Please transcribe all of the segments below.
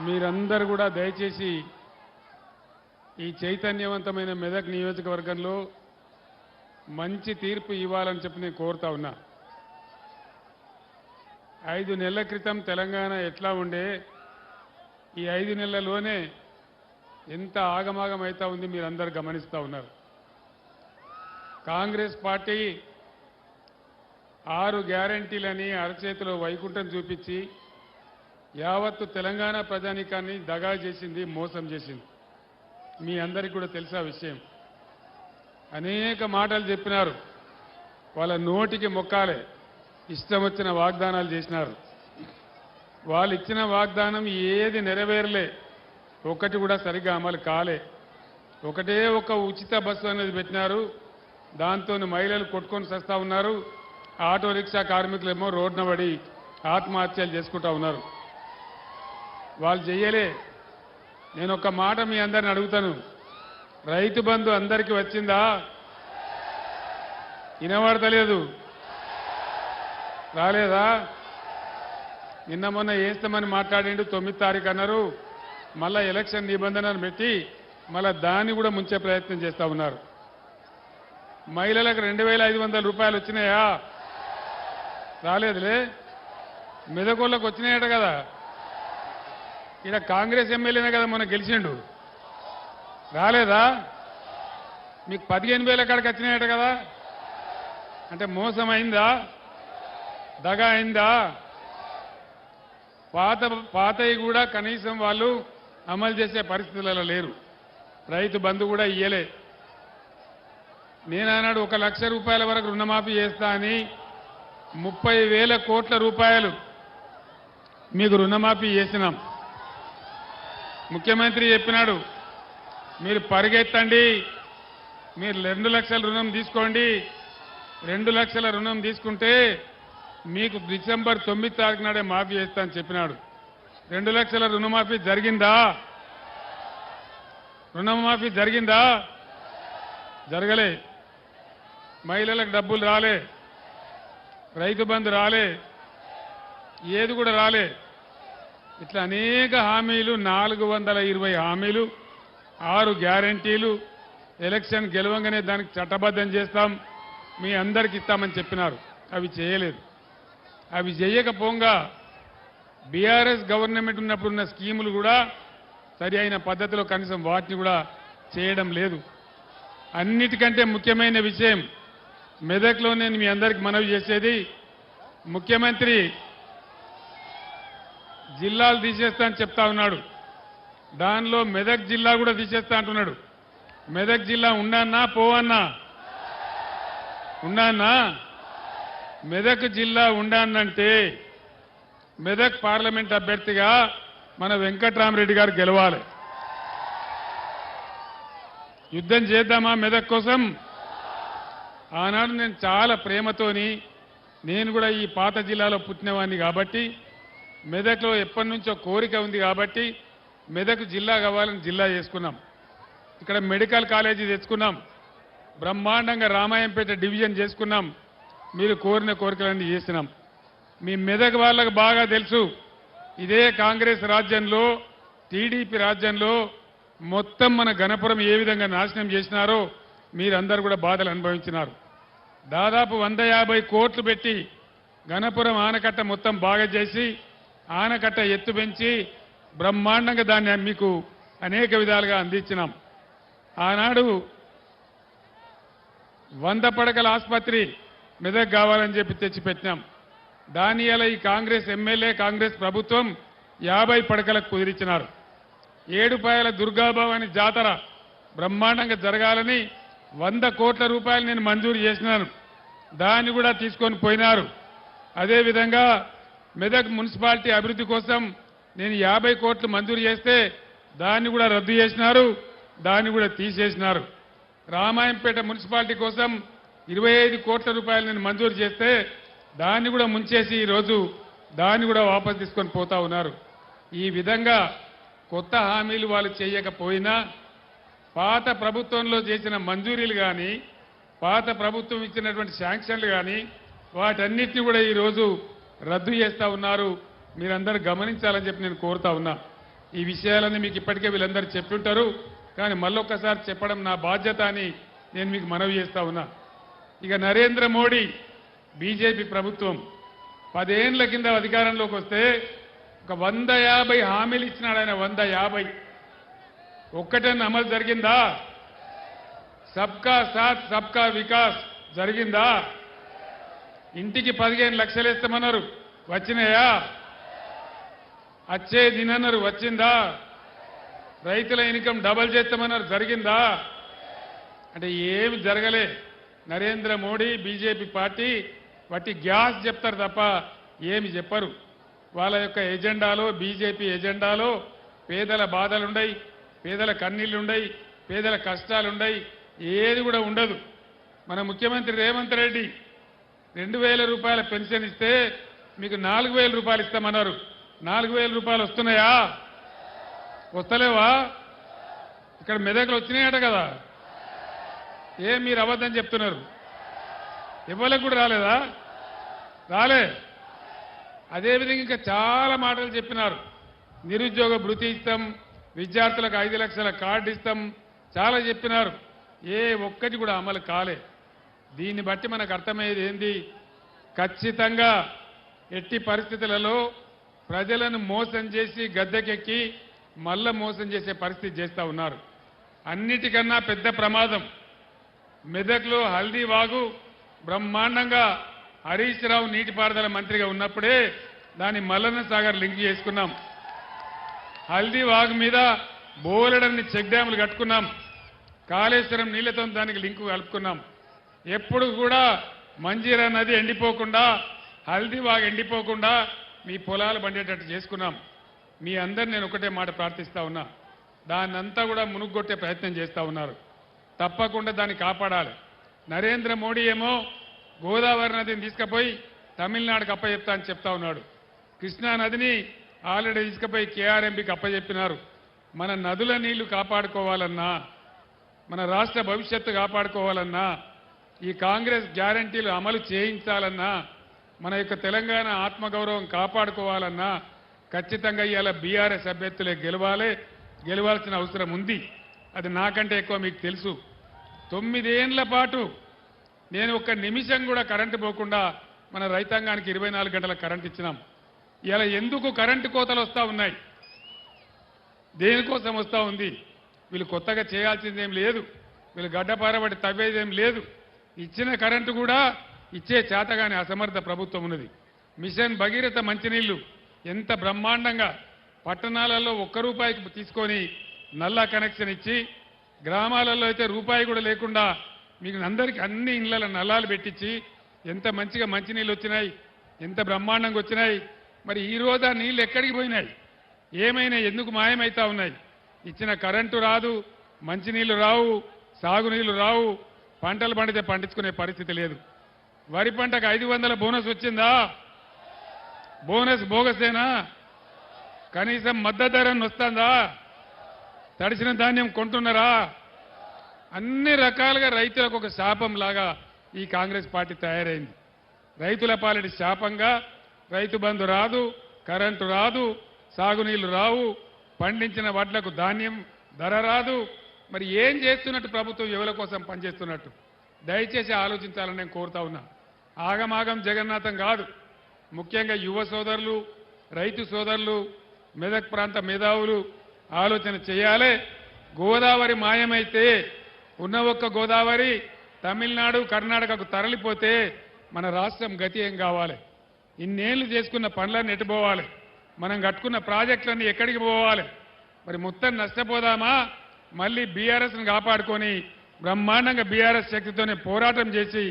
మీరందరూ కూడా దయచేసి ఈ చైతన్యవంతమైన మెదక్ నియోజకవర్గంలో మంచి తీర్పు ఇవ్వాలని చెప్పి నేను కోరుతా ఉన్నా. 5 నెలల క్రితం తెలంగాణ ఎట్లా ఉండే, ఈ 5 నెలల్లోనే ఎంత ఆగమాగం అవుతా ఉంది మీరందరూ గమనిస్తూ ఉన్నారు. కాంగ్రెస్ పార్టీ 6 గ్యారంటీలని అరచేతిలో వైకుంఠం చూపించి యావత్తు తెలంగాణ ప్రజానీకాన్ని దగా చేసింది, మోసం చేసింది. మీ అందరికీ కూడా తెలుసా విషయం. అనేక మాటలు చెప్పినారు, వాళ్ళ నోటికి మొక్కాలే, ఇష్టం వచ్చిన వాగ్దానాలు చేసినారు. వాళ్ళు ఇచ్చిన వాగ్దానం ఏది నెరవేరలే, ఒకటి కూడా సరిగ్గా అమలు కాలే. ఒకటే ఒక ఉచిత బస్సు అనేది పెట్టినారు, దాంతో మహిళలు కొట్టుకొని సస్తా ఉన్నారు. ఆటో రిక్షా కార్మికులేమో రోడ్డున పడి ఆత్మహత్యలు చేసుకుంటా ఉన్నారు. వాళ్ళు చెయ్యలే. నేను ఒక మాట మీ అందరిని అడుగుతాను, రైతు బంధు అందరికీ వచ్చిందా? వినబడతలేదు, రాలేదా? నిన్న మొన్న వేస్తామని మాట్లాడిండు, 9 తారీఖు అన్నారు. మళ్ళా ఎలక్షన్ నిబంధనలు పెట్టి మళ్ళా దాన్ని కూడా ముంచే ప్రయత్నం చేస్తూ ఉన్నారు. మహిళలకు 2500 రూపాయలు వచ్చినాయా? రాలేదులే. మెదకోళ్ళకు వచ్చినాయట కదా. ఇక్కడ కాంగ్రెస్ ఎమ్మెల్యేనే కదా మొన్న గెలిచిండు, రాలేదా? మీకు 15,000 కాడికి వచ్చినాయట కదా. అంటే మోసం అయిందా? దగా అయిందా? పాతవి కూడా కనీసం వాళ్ళు అమలు చేసే పరిస్థితులలో లేరు. రైతు బంధు కూడా ఇయ్యలే. నేను ఆనాడు 1 లక్ష రూపాయల వరకు రుణమాఫీ చేస్తా అని 30,000 కోట్ల రూపాయలు మీకు రుణమాఫీ చేసినాం. ముఖ్యమంత్రి చెప్పినాడు, మీరు పరిగెత్తండి, మీరు 2 లక్షల రుణం తీసుకోండి. 2 లక్షల రుణం తీసుకుంటే మీకు డిసెంబర్ 9 తారీఖు నాడే మాఫీ చేస్తా అని చెప్పినాడు. 2 లక్షల రుణమాఫీ జరిగిందా? రుణమాఫీ జరిగిందా? జరగలే. మహిళలకు డబ్బులు రాలే, రైతు బంధు రాలే, ఏది కూడా రాలే. ఇట్లా అనేక హామీలు, 420 హామీలు, 6 గ్యారంటీలు, ఎలక్షన్ గెలవంగానే దానికి చట్టబద్ధం చేస్తాం, మీ అందరికి ఇస్తామని చెప్పినారు. అవి చేయలేదు. అవి చేయకపోగా బీఆర్ఎస్ గవర్నమెంట్ ఉన్నప్పుడున్న స్కీములు కూడా సరి అయిన పద్ధతిలో కనీసం వాటిని కూడా చేయడం లేదు. అన్నిటికంటే ముఖ్యమైన విషయం, మెదక్లో నేను మీ అందరికి మనవి చేసేది, ముఖ్యమంత్రి జిల్లాలు తీసేస్తా అని చెప్తా ఉన్నాడు. దానిలో మెదక్ జిల్లా కూడా తీసేస్తా అంటున్నాడు. మెదక్ జిల్లా ఉండన్నా పోవన్నా? ఉండన్నా? మెదక్ జిల్లా ఉండన్నంటే మెదక్ పార్లమెంట్ అభ్యర్థిగా మన వెంకట్రామరెడ్డి గారు గెలవాలి. యుద్ధం చేద్దామా మెదక్ కోసం? ఆనాడు నేను చాలా ప్రేమతోని, నేను కూడా ఈ పాత జిల్లాలో పుట్టినవాడిని కాబట్టి, మెదక్లో ఎప్పటి నుంచో కోరిక ఉంది కాబట్టి మెదక్ జిల్లా కావాలని జిల్లా చేసుకున్నాం. ఇక్కడ మెడికల్ కాలేజీ తెచ్చుకున్నాం, బ్రహ్మాండంగా రామాయంపేట డివిజన్ చేసుకున్నాం. మీరు కోరిన కోరికలన్నీ చేసినాం. మీ మెదక్ వాళ్ళకు బాగా తెలుసు, ఇదే కాంగ్రెస్ రాజ్యంలో, టీడీపీ రాజ్యంలో మొత్తం మన గణపురం ఏ విధంగా నాశనం చేసినారో మీరందరూ కూడా బాధలు అనుభవించినారు. దాదాపు 150 కోట్లు పెట్టి గణపురం ఆనకట్ట మొత్తం బాగా చేసి, ఆనకట్ట ఎత్తు పెంచి బ్రహ్మాండంగా దాన్ని మీకు అనేక విధాలుగా అందించినాం. ఆనాడు 100 పడకల ఆసుపత్రి మెదక్ కావాలని చెప్పి తెచ్చిపెట్టినాం. దాని అలా ఈ కాంగ్రెస్ ఎమ్మెల్యే, కాంగ్రెస్ ప్రభుత్వం 50 పడకలకు కుదిరించినారు. ఏడుపాయల దుర్గాభవాని జాతర బ్రహ్మాండంగా జరగాలని 100 కోట్ల రూపాయలు నేను మంజూరు చేసినాను. దాన్ని కూడా తీసుకొని పోయినారు. అదేవిధంగా మెదక్ మున్సిపాలిటీ అభివృద్ధి కోసం నేను 50 కోట్లు మంజూరు చేస్తే దాన్ని కూడా రద్దు చేసినారు, దాన్ని కూడా తీసేసినారు. రామాయంపేట మున్సిపాలిటీ కోసం 25 కోట్ల రూపాయలు నేను మంజూరు చేస్తే దాన్ని కూడా ముంచేసి ఈరోజు దాన్ని కూడా వాపసు తీసుకొని పోతా ఉన్నారు. ఈ విధంగా కొత్త హామీలు వాళ్ళు చేయకపోయినా పాత ప్రభుత్వంలో చేసిన మంజూరీలు కానీ, పాత ప్రభుత్వం ఇచ్చినటువంటి శాంక్షన్లు కానీ వాటన్నిటిని కూడా ఈరోజు రద్దు చేస్తూ ఉన్నారు. మీరందరూ గమనించాలని చెప్పి నేను కోరుతా ఉన్నా. ఈ విషయాలన్నీ మీకు ఇప్పటికే వీళ్ళందరూ చెప్తుంటారు, కానీ మళ్ళొక్కసారి చెప్పడం నా బాధ్యత అని నేను మీకు మనవి చేస్తా ఉన్నా. ఇక నరేంద్ర మోడీ బీజేపీ ప్రభుత్వం 10 ఏళ్ల కింద అధికారంలోకి వస్తే ఒక 150 హామీలు ఇచ్చినాడు ఆయన. 150 ఒక్కటన్నా అమలు జరిగిందా? సబ్కా సాత్ సబ్కా వికాస్ జరిగిందా? ఇంటికి 15 లక్షలు ఇస్తామన్నారు, వచ్చినాయా? వచ్చే దినన్నారు, వచ్చిందా? రైతుల ఇన్కమ్ డబల్ చేస్తామన్నారు, జరిగిందా? అంటే ఏమి జరగలే. నరేంద్ర మోడీ బీజేపీ పార్టీ వాటి గ్యాస్ చెప్తారు తప్ప ఏమి చెప్పరు. వాళ్ళ యొక్క ఎజెండాలో, బీజేపీ ఎజెండాలో పేదల బాధలుండయి, పేదల కన్నీళ్లుండయి, పేదల కష్టాలుండయి, ఏది కూడా ఉండదు. మన ముఖ్యమంత్రి రేవంత్ రెడ్డి 2000 రూపాయల పెన్షన్ ఇస్తే మీకు 4000 రూపాయలు ఇస్తామన్నారు. 4000 రూపాయలు వస్తున్నాయా? వస్తలేవా? ఇక్కడ మెదక్లు వచ్చినాయట కదా, ఏం మీరు అబద్ధం చెప్తున్నారు? ఇవ్వలకు కూడా రాలేదా? రాలే. అదేవిధంగా ఇంకా చాలా మాటలు చెప్పినారు. నిరుద్యోగ భృతి ఇస్తాం, విద్యార్థులకు 5 లక్షల కార్డు ఇస్తాం, చాలా చెప్పినారు. ఏ ఒక్కటి కూడా అమలు కాలే. దీన్ని బట్టి మనకు అర్థమయ్యేది ఏంది? ఖచ్చితంగా ఎట్టి పరిస్థితులలో ప్రజలను మోసం చేసి గద్దెకెక్కి మళ్ళా మోసం చేసే పరిస్థితి చేస్తూ ఉన్నారు. అన్నిటికన్నా పెద్ద ప్రమాదం మెదక్లో హల్దీ వాగు బ్రహ్మాండంగా హరీష్ రావు నీటిపారుదల మంత్రిగా ఉన్నప్పుడే దాన్ని మల్లన్న సాగర్ లింక్ చేసుకున్నాం. హల్దీ వాగు మీద బోలెడన్ని చెక్ డ్యాములు కట్టుకున్నాం. కాళేశ్వరం నీళ్లతో దానికి లింకు కలుపుకున్నాం. ఎప్పుడు కూడా మంజీరా నది ఎండిపోకుండా, హల్దీ వాగు ఎండిపోకుండా మీ పొలాలు పండేటట్టు చేసుకున్నాం. మీ అందరు నేను ఒకటే మాట ప్రార్థిస్తా ఉన్నా, దాన్నంతా కూడా మునుగొట్టే ప్రయత్నం చేస్తూ ఉన్నారు. తప్పకుండా దాన్ని కాపాడాలి. నరేంద్ర మోడీ ఏమో గోదావరి నదిని తీసుకుపోయి తమిళనాడుకు అప్పచెప్తా అని చెప్తా ఉన్నాడు. కృష్ణా నదిని ఆల్రెడీ తీసుకుపోయి కేఆర్ఎంపీకి అప్పచెప్పినారు. మన నదుల నీళ్లు కాపాడుకోవాలన్నా, మన రాష్ట్ర భవిష్యత్తు కాపాడుకోవాలన్నా, ఈ కాంగ్రెస్ గ్యారంటీలు అమలు చేయించాలన్నా, మన యొక్క తెలంగాణ ఆత్మగౌరవం కాపాడుకోవాలన్నా ఖచ్చితంగా ఇవాళ బీఆర్ఎస్ అభ్యర్థులే గెలవాల్సిన అవసరం ఉంది. అది నాకంటే ఎక్కువ మీకు తెలుసు. 9 ఏళ్ల పాటు నేను ఒక్క నిమిషం కూడా కరెంటు పోకుండా మన రైతాంగానికి 24 గంటల కరెంట్ ఇచ్చినాం. ఇలా ఎందుకు కరెంటు కోతలు వస్తూ ఉన్నాయి? దేనికోసం వస్తూ ఉంది? వీళ్ళు కొత్తగా చేయాల్సిందేం లేదు, వీళ్ళు గడ్డపారబడి తవ్వేదేం లేదు. ఇచ్చిన కరెంటు కూడా ఇచ్చే చేతగాని అసమర్థ ప్రభుత్వం ఉన్నది. మిషన్ భగీరథ మంచినీళ్లు ఎంత బ్రహ్మాండంగా పట్టణాలలో 1 రూపాయికి తీసుకొని నల్లా కనెక్షన్ ఇచ్చి, గ్రామాలలో అయితే రూపాయి కూడా లేకుండా మీకు అందరికీ అన్ని ఇళ్లలో నల్లాలు పెట్టించి ఎంత మంచిగా మంచినీళ్ళు వచ్చినాయి, ఎంత బ్రహ్మాండంగా వచ్చినాయి. మరి ఈ రోజు ఆ నీళ్ళు ఎక్కడికి పోయినాయి? ఏమైనా ఎందుకు మాయమైతా ఉన్నాయి? ఇచ్చిన కరెంటు రాదు, మంచినీళ్లు రావు, సాగునీళ్లు రావు, పంటలు పండితే పండించుకునే పరిస్థితి లేదు. వరి పంటకు 500 బోనస్ వచ్చిందా? బోనస్ బోగసేనా? కనీసం మద్దతు ధర వస్తుందా? తడిసిన ధాన్యం కొంటున్నారా? అన్ని రకాలుగా రైతులకు ఒక శాపం లాగా ఈ కాంగ్రెస్ పార్టీ తయారైంది. రైతుల పాలిటి శాపంగా రైతు బంధు రాదు, కరెంటు రాదు, సాగునీళ్లు రావు, పండించిన వడ్లకు ధాన్యం ధర రాదు. మరి ఏం చేస్తున్నట్టు ప్రభుత్వం? ఎవరి కోసం పనిచేస్తున్నట్టు? దయచేసి ఆలోచించాలని నేను కోరుతా ఉన్నా. ఆగమాగం జగన్నాథం కాదు. ముఖ్యంగా యువ సోదరులు, రైతు సోదరులు, మెదక్ ప్రాంత మేధావులు ఆలోచన చేయాలి. గోదావరి మాయమైతే ఉన్న ఒక్క గోదావరి తమిళనాడు, కర్ణాటకకు తరలిపోతే మన రాష్ట్రం గతి ఏం కావాలి? ఇన్నేళ్లు చేసుకున్న పనులన్నీ ఎటుపోవాలి? మనం కట్టుకున్న ప్రాజెక్టులన్నీ ఎక్కడికి పోవాలి? మరి మొత్తం నష్టపోదామా? మళ్ళీ బీఆర్ఎస్ను కాపాడుకొని బ్రహ్మాండంగా బీఆర్ఎస్ శక్తితోనే పోరాటం చేసి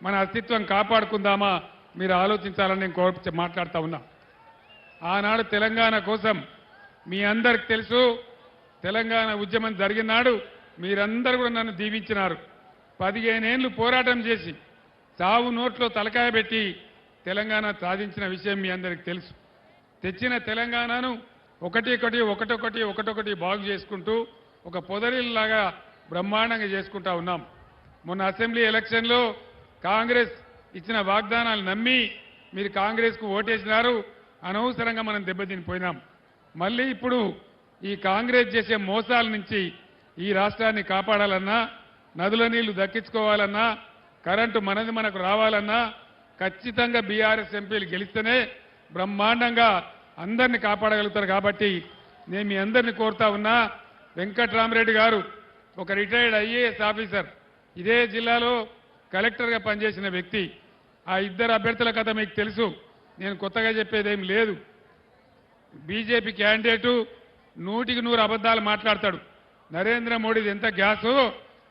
మన అస్తిత్వం కాపాడుకుందామా? మీరు ఆలోచించాలని నేను మాట్లాడుతూ ఉన్నా. ఆనాడు తెలంగాణ కోసం మీ అందరికి తెలుసు, తెలంగాణ ఉద్యమం జరిగిన నాడు మీరందరూ కూడా నన్ను దీవించినారు. 15 ఏళ్లు పోరాటం చేసి చావు నోట్లో తలకాయ పెట్టి తెలంగాణ సాధించిన విషయం మీ అందరికి తెలుసు. తెచ్చిన తెలంగాణను ఒకటొకటి బాగు చేసుకుంటూ ఒక పొదరిల్లాగా బ్రహ్మాండంగా చేసుకుంటా ఉన్నాం. మొన్న అసెంబ్లీ ఎలక్షన్లో కాంగ్రెస్ ఇచ్చిన వాగ్దానాలు నమ్మి మీరు కాంగ్రెస్కు ఓటేసినారు. అనవసరంగా మనం దెబ్బతినిపోయినాం. మళ్ళీ ఇప్పుడు ఈ కాంగ్రెస్ చేసే మోసాల నుంచి ఈ రాష్ట్రాన్ని కాపాడాలన్నా, నదుల నీళ్లు దక్కించుకోవాలన్నా, కరెంటు మనకు రావాలన్నా ఖచ్చితంగా బీఆర్ఎస్ ఎంపీలు గెలిస్తేనే బ్రహ్మాండంగా అందరినీ కాపాడగలుగుతారు. కాబట్టి నేను మీ అందరినీ కోరుతా ఉన్నా, వెంకట్రామరెడ్డి గారు ఒక రిటైర్డ్ ఐఏఎస్ ఆఫీసర్, ఇదే జిల్లాలో కలెక్టర్గా పనిచేసిన వ్యక్తి. ఆ ఇద్దరు అభ్యర్థుల కథ మీకు తెలుసు, నేను కొత్తగా చెప్పేదేం లేదు. బీజేపీ క్యాండిడేటు 100కి 100 అబద్ధాలు మాట్లాడతాడు. నరేంద్ర మోడీది ఎంత గ్యాసు,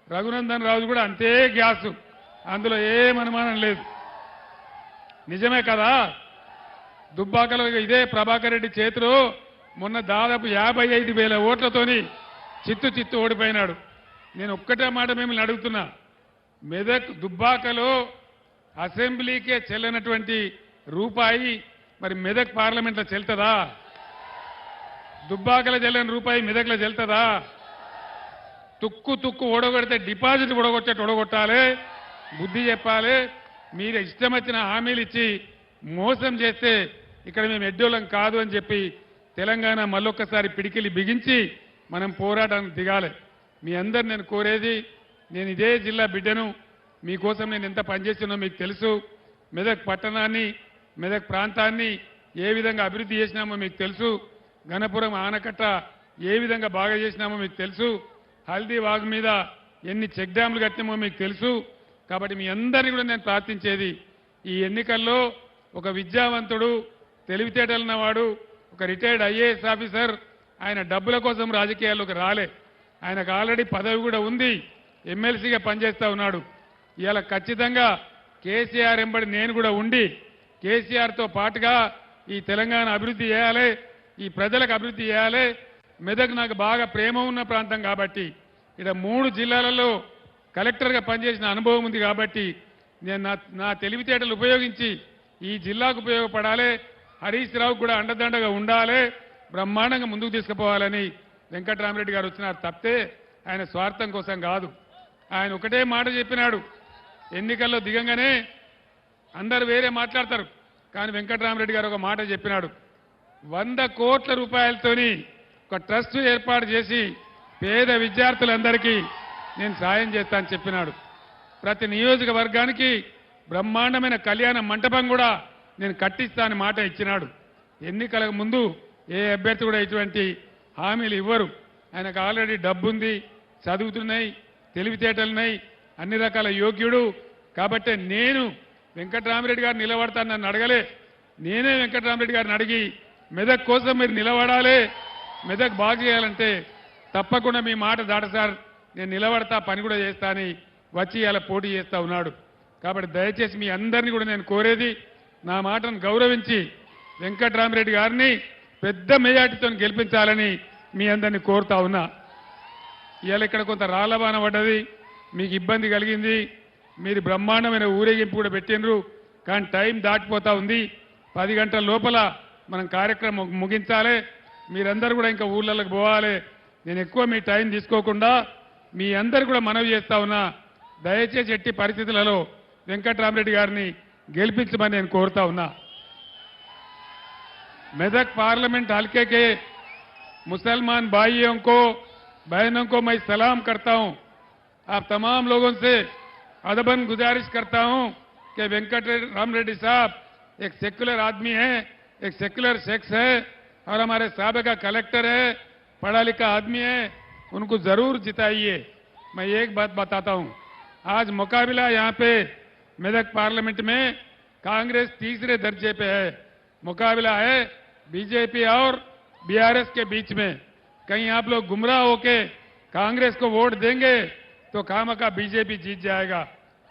రఘునందన్ రావు కూడా అంతే గ్యాసు, అందులో ఏం అనుమానం లేదు. నిజమే కదా? దుబ్బాకలో ఇదే ప్రభాకర్ రెడ్డి చేతిలో మొన్న దాదాపు 55,000 ఓట్లతోని చిత్తు ఓడిపోయినాడు. నేను ఒక్కటే మాట మిమ్మల్ని అడుగుతున్నా, మెదక్ దుబ్బాకలో అసెంబ్లీకే చెల్లనటువంటి రూపాయి మరి మెదక్ పార్లమెంట్లో చెల్తుందా? దుబ్బాకలో చెల్లని రూపాయి మెదక్లో చెల్తుందా? తుక్కు ఓడగొడితే డిపాజిట్ ఓడగొట్టాలి, బుద్ధి చెప్పాలి. మీరు ఇష్టం వచ్చిన హామీలు ఇచ్చి మోసం చేస్తే ఇక్కడ మేము ఎడ్డోళ్ళం కాదు అని చెప్పి తెలంగాణ మళ్ళొక్కసారి పిడికిలి బిగించి మనం పోరాటానికి దిగాలి. మీ అందరు నేను కోరేది, నేను ఇదే జిల్లా బిడ్డను, మీకోసం నేను ఎంత పనిచేస్తున్నో మీకు తెలుసు. మెదక్ పట్టణాన్ని, మెదక్ ప్రాంతాన్ని ఏ విధంగా అభివృద్ధి చేసినామో మీకు తెలుసు. గణపురం ఆనకట్ట ఏ విధంగా బాగా చేసినామో మీకు తెలుసు. హల్దీ వాగు మీద ఎన్ని చెక్ డ్యాములు కట్టినామో మీకు తెలుసు. కాబట్టి మీ అందరినీ కూడా నేను ప్రార్థించేది, ఈ ఎన్నికల్లో ఒక విద్యావంతుడు, తెలివితేటలున్నవాడు, ఒక రిటైర్డ్ ఐఏఎస్ ఆఫీసర్, ఆయన డబ్బుల కోసం రాజకీయాల్లోకి రాలే. ఆయనకు ఆల్రెడీ పదవి కూడా ఉంది, ఎమ్మెల్సీగా పనిచేస్తూ ఉన్నాడు. ఇవాళ ఖచ్చితంగా కేసీఆర్ ఎంబడి నేను కూడా ఉండి కేసీఆర్తో పాటుగా ఈ తెలంగాణ అభివృద్ధి చేయాలి, ఈ ప్రజలకు అభివృద్ధి చేయాలి. మెదక్ నాకు బాగా ప్రేమ ఉన్న ప్రాంతం కాబట్టి, ఇక్కడ 3 జిల్లాలలో కలెక్టర్గా పనిచేసిన అనుభవం ఉంది కాబట్టి నేను నా తెలివితేటలు ఉపయోగించి ఈ జిల్లాకు ఉపయోగపడాలి, హరీష్ రావు కూడా అండదండగా ఉండాలి, బ్రహ్మాండంగా ముందుకు తీసుకుపోవాలని వెంకట్రామరెడ్డి గారు వచ్చినారు తప్పితే ఆయన స్వార్థం కోసం కాదు. ఆయన ఒకటే మాట చెప్పినాడు, ఎన్నికల్లో దిగంగానే అందరు వేరే మాట్లాడతారు, కానీ వెంకట్రామరెడ్డి గారు ఒక మాట చెప్పినాడు, 100 కోట్ల రూపాయలతోని ఒక ట్రస్ట్ ఏర్పాటు చేసి పేద విద్యార్థులందరికీ నేను సాయం చేస్తానని చెప్పినాడు. ప్రతి నియోజకవర్గానికి బ్రహ్మాండమైన కళ్యాణ మంటపం కూడా నేను కట్టిస్తానని మాట ఇచ్చినాడు. ఎన్నికలకు ముందు ఏ అభ్యర్థి కూడా ఇటువంటి హామీలు ఇవ్వరు. ఆయనకు ఆల్రెడీ డబ్బుంది, చదువుతున్నాయి, తెలివితేటలున్నాయి, అన్ని రకాల యోగ్యుడు. కాబట్టి నేను వెంకట్రామరెడ్డి గారు నిలబడతాను, నన్ను అడగలే, నేనే వెంకట్రామరెడ్డి గారిని అడిగి మెదక్ కోసం మీరు నిలబడాలి, మెదక్ బాగు చేయాలంటే తప్పకుండా మీ మాట దాట సార్, నేను నిలబడతా, పని కూడా చేస్తా అని వచ్చి ఇలా పోటీ చేస్తా ఉన్నాడు. కాబట్టి దయచేసి మీ అందరినీ కూడా నేను కోరేది, నా మాటను గౌరవించి వెంకట్రామరెడ్డి గారిని పెద్ద మెజార్టీతో గెలిపించాలని మీ అందరినీ కోరుతా ఉన్నా. ఇవాళ ఇక్కడ కొంత రాళ్లబాన పడ్డది, మీకు ఇబ్బంది కలిగింది, మీరు బ్రహ్మాండమైన ఊరేగింపు కూడా పెట్టినరు, కానీ టైం దాటిపోతా ఉంది. 10 గంటల లోపల మనం కార్యక్రమం ముగించాలి, మీరందరూ కూడా ఇంకా ఊళ్ళకి పోవాలి. నేను ఎక్కువ మీ టైం తీసుకోకుండా మీ అందరు కూడా మనవి చేస్తా ఉన్నా, దయచేసి ఎట్టి పరిస్థితులలో వెంకట్రామరెడ్డి గారిని గెలిపించమని నేను కోరుతా ఉన్నా. मेदक पार्लियामेंट हल्के के मुसलमान भाइयों को, बहनों को मैं सलाम करता हूं। आप तमाम लोगों से अदबन गुजारिश करता हूं कि वेंकट राम रेड्डी साहब एक सेक्युलर आदमी है, एक सेक्युलर शख्स है और हमारे साबिका कलेक्टर है, पढ़ा लिखा आदमी है, उनको जरूर जिताइए। मैं एक बात बताता हूं, आज मुकाबला यहां पे मेदक पार्लियामेंट में कांग्रेस तीसरे दर्जे पे है। मुकाबला है बीजेपी और बीआरएस के बीच में। कहीं आप लोग गुमराह होके कांग्रेस को वोट देंगे तो खामखा बीजेपी जीत जाएगा।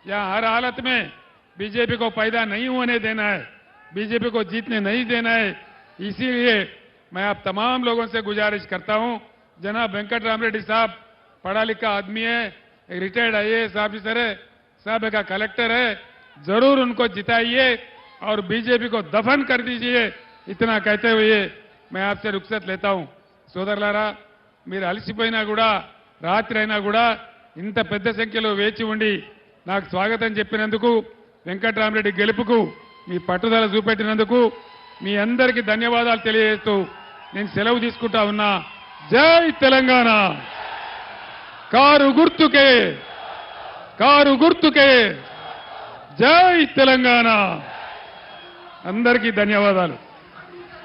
यहां हर हालत में बीजेपी को पैदा नहीं होने देना है, बीजेपी को जीतने नहीं देना है। इसीलिए मैं आप तमाम लोगों से गुजारिश करता हूं, जनाब वेंकट राम रेड्डी साहब पढ़ा लिखा आदमी है, एक रिटायर्ड आईएएस ऑफिसर है, साबिका कलेक्टर है, जरूर उनको जिताइए और बीजेपी को दफन कर दीजिए। इतना कहते हुए मैं आपसे रुखसत लेता हूं। సోదరులారా, మీరు అలసిపోయినా కూడా రాత్రి అయినా కూడా ఇంత పెద్ద సంఖ్యలో వేచి ఉండి నాకు స్వాగతం చెప్పినందుకు, వెంకట్రామరెడ్డి గెలుపుకు మీ పట్టుదల చూపెట్టినందుకు మీ అందరికీ ధన్యవాదాలు తెలియజేస్తూ నేను సెలవు తీసుకుంటా ఉన్నా. జై తెలంగాణ. కారు గుర్తుకే, కారు గుర్తుకే జై తెలంగాణ. అందరికీ ధన్యవాదాలు.